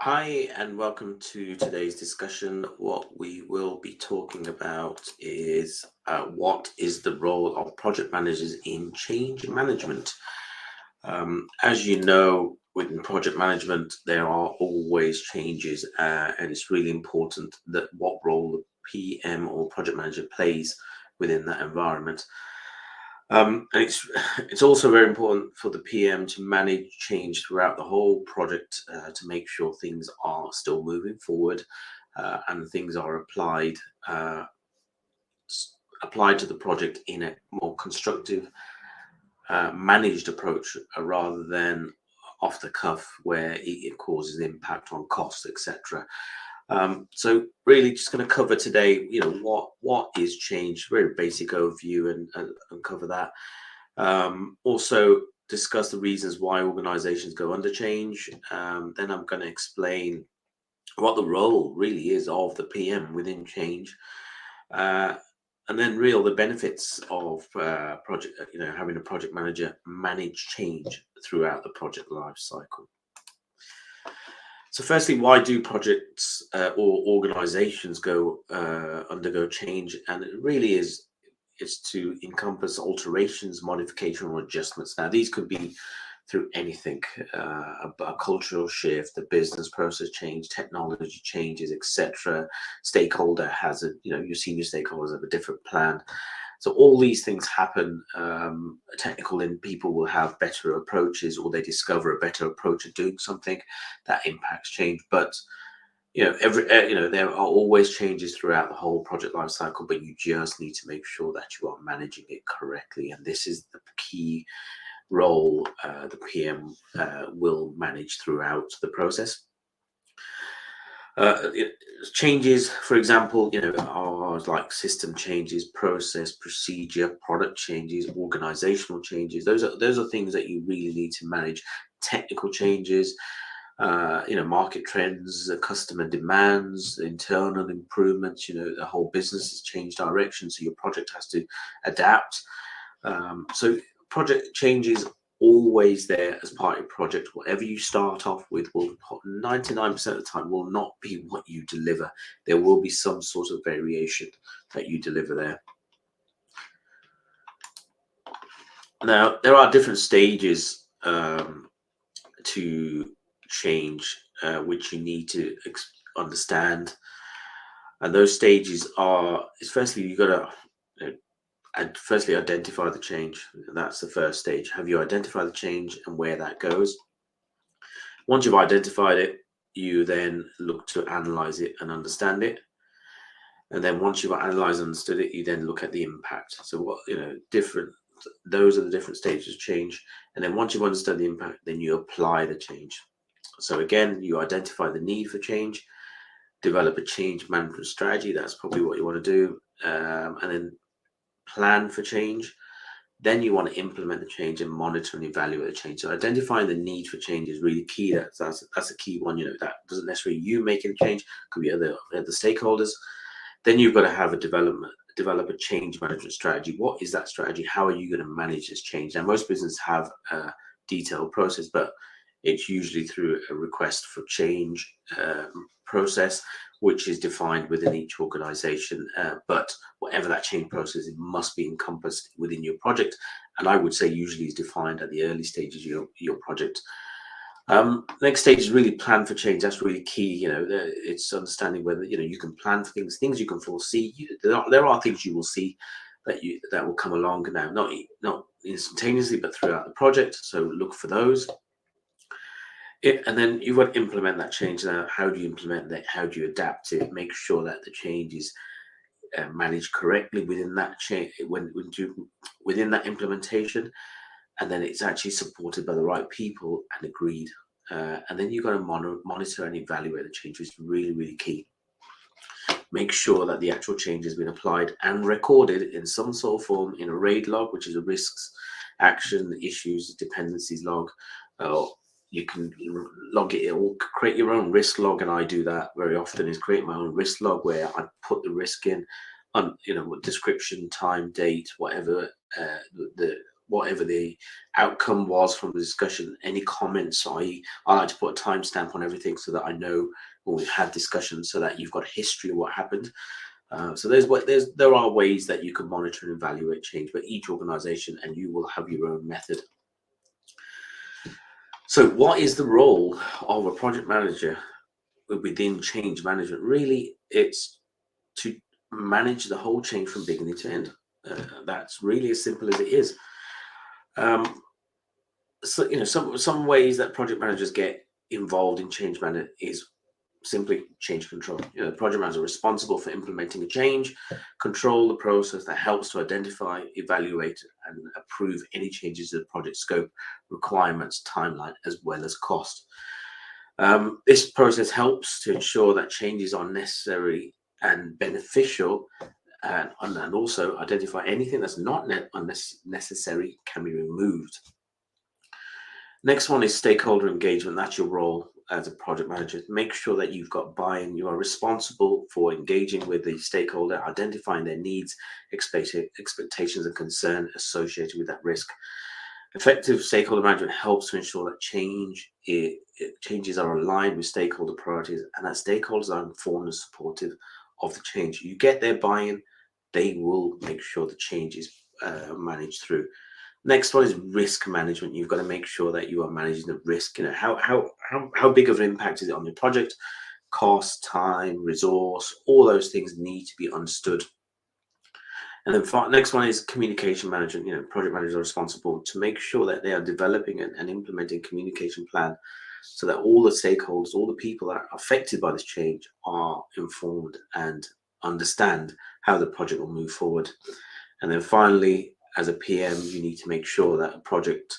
Hi, and welcome to today's discussion. What we will be talking about is what is the role of project managers in change management? As you know, within project management, there are always changes, and it's really important that what role the PM or project manager plays within that environment. And it's also very important for the PM to manage change throughout the whole project to make sure things are still moving forward and things are uh, applied to the project in a more constructive, managed approach rather than off the cuff where it causes impact on costs, etc. So really just going to cover today, what is change, very basic overview and cover that. Also discuss the reasons why organizations go under change. Then I'm going to explain what the role really is of the PM within change. Uh, and then real the benefits of having a project manager manage change throughout the project life cycle. So, firstly, why do projects or organizations go undergo change? And it really is to encompass alterations, modification, or adjustments. Now, these could be through anything, a cultural shift, a business process change, technology changes, etc. Stakeholder has your senior stakeholders have a different plan. So all these things happen. Technical and people will have better approaches, or they discover a better approach of doing something that impacts change. But there are always changes throughout the whole project life cycle, but you just need to make sure that you are managing it correctly. And this is the key role the PM will manage throughout the process. It, Changes, for example, are like system changes, process, procedure, product changes, organizational changes. Those are things that you really need to manage. Technical changes, market trends, customer demands, internal improvements. The whole business has changed direction, so your project has to adapt. So project changes always there as part of your project. Whatever you start off with will 99% of the time will not be what you deliver. There will be some sort of variation that you deliver there. Now, there are different stages to change, which you need to understand. And those stages are, is firstly, you got to and firstly identify the change. That's the first stage. Have you identified the change and where that goes? Once you've identified it, you then look to analyze it and understand it. And then once you've analyzed and understood it, you then look at the impact. So what, different, those are the different stages of change. And then once you've understood the impact, then you apply the change. So again, you identify the need for change, develop a change management strategy. That's probably what you want to do. And then plan for change. Then you want to implement the change and monitor and evaluate the change. So identifying the need for change is really key. That's a key one. That doesn't necessarily you making a change, could be other stakeholders. Then you've got to have develop a change management strategy. What is that strategy? How are you going to manage this change? Now, most businesses have a detailed process, but it's usually through a request for change process, which is defined within each organization. But whatever that change process, it must be encompassed within your project. And I would say usually is defined at the early stages of your project. Next stage is really plan for change. That's really key. It's understanding whether you can plan for things you can foresee. There are things you will see that will come along now, not instantaneously, but throughout the project. So look for those. And then you've got to implement that change. Now, how do you implement that? How do you adapt it? Make sure that the change is managed correctly within that change within that implementation, and then it's actually supported by the right people and agreed. And then you've got to monitor and evaluate the change, which is really, really key. Make sure that the actual change has been applied and recorded in some sort of form in a RAID log, which is a risks, action, issues, dependencies log. You can log it or create your own risk log, and I do that very often. Is create my own risk log where I put the risk in, on description, time, date, whatever the whatever the outcome was from the discussion. Any comments, I like to put a timestamp on everything so that I know when we've had discussions, so that you've got history of what happened. So there are ways that you can monitor and evaluate change, but each organization and you will have your own method. So what is the role of a project manager within change management? Really, it's to manage the whole change from beginning to end. That's really as simple as it is. So some ways that project managers get involved in change management is simply change control. The project manager is responsible for implementing a change, control the process that helps to identify, evaluate, and approve any changes to the project scope, requirements, timeline, as well as cost. This process helps to ensure that changes are necessary and beneficial, and also identify anything that's not unnecessary can be removed. Next one is stakeholder engagement. That's your role as a project manager. Make sure that you've got buy-in. You are responsible for engaging with the stakeholder, identifying their needs, expectations, and concern associated with that risk. Effective stakeholder management helps to ensure that changes are aligned with stakeholder priorities, and that stakeholders are informed and supportive of the change. You get their buy-in, they will make sure the change is managed through. Next one is risk management. You've got to make sure that you are managing the risk. How big of an impact is it on your project? Cost, time, resource, all those things need to be understood. And then next one is communication management. Project managers are responsible to make sure that they are developing and implementing communication plan so that all the stakeholders, all the people that are affected by this change are informed and understand how the project will move forward. And then finally, as a PM, you need to make sure that a project,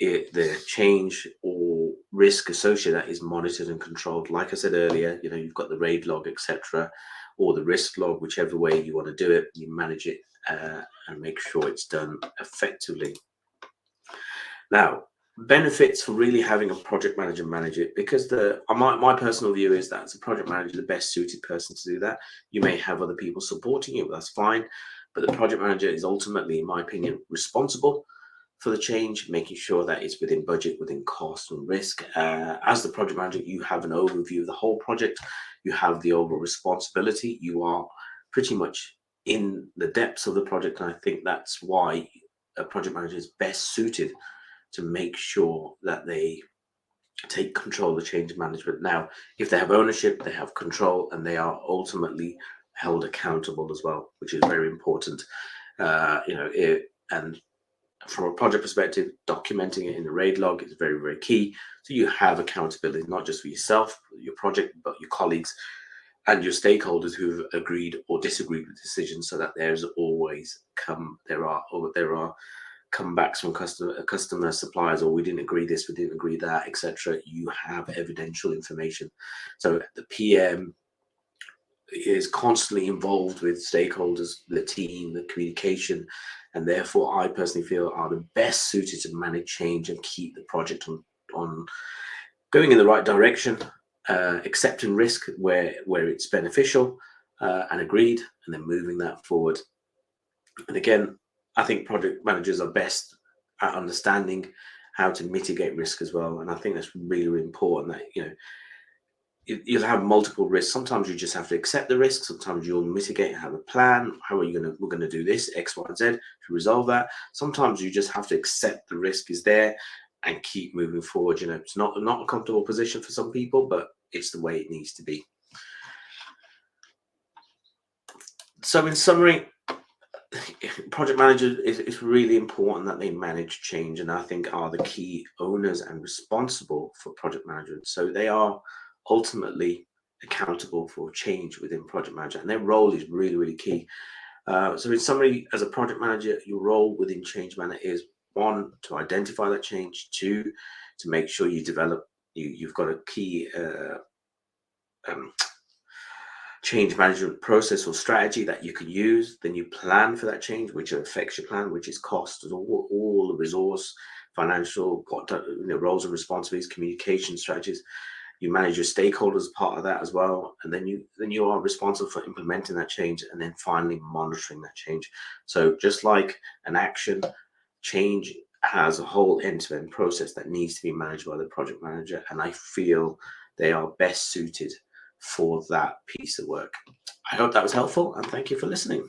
the change or risk associated with that is monitored and controlled. Like I said earlier, you've got the RAID log, etc., or the risk log, whichever way you want to do it. You manage it and make sure it's done effectively. Now, benefits for really having a project manager manage it, because my personal view is that as a project manager, the best suited person to do that. You may have other people supporting you, but that's fine. But the project manager is ultimately, in my opinion, responsible for the change, making sure that it's within budget, within cost and risk. As the project manager, you have an overview of the whole project. You have the overall responsibility. You are pretty much in the depths of the project. And I think that's why a project manager is best suited to make sure that they take control of the change management. Now, if they have ownership, they have control, and they are ultimately held accountable as well, which is very important. And from a project perspective, documenting it in the RAID log is very, very key. So you have accountability, not just for yourself, your project, but your colleagues and your stakeholders who've agreed or disagreed with decisions, so that there are comebacks from customer suppliers, or we didn't agree this, we didn't agree that, etc. You have evidential information. So the PM is constantly involved with stakeholders, the team, the communication, and therefore I personally feel are the best suited to manage change and keep the project on going in the right direction, accepting risk where it's beneficial and agreed, and then moving that forward. And again, I think project managers are best at understanding how to mitigate risk as well. And I think that's really, really important, that you'll have multiple risks. Sometimes you just have to accept the risk. Sometimes you'll mitigate and have a plan. We're going to do this, X, Y, and Z to resolve that. Sometimes you just have to accept the risk is there and keep moving forward. It's not a comfortable position for some people, but it's the way it needs to be. So in summary, project managers, it's really important that they manage change, and I think are the key owners and responsible for project management. So they are ultimately accountable for change within project management, and their role is really, really key. So in summary, as a project manager, your role within change management is 1, to identify that change, 2, to make sure you develop, you've got a key change management process or strategy that you can use. Then you plan for that change, which affects your plan, which is cost, all the resource, financial, roles and responsibilities, communication strategies. You manage your stakeholders as part of that as well, and then you are responsible for implementing that change, and then finally monitoring that change. So just like an action, change has a whole end-to-end process that needs to be managed by the project manager, and I feel they are best suited for that piece of work. I hope that was helpful, and thank you for listening.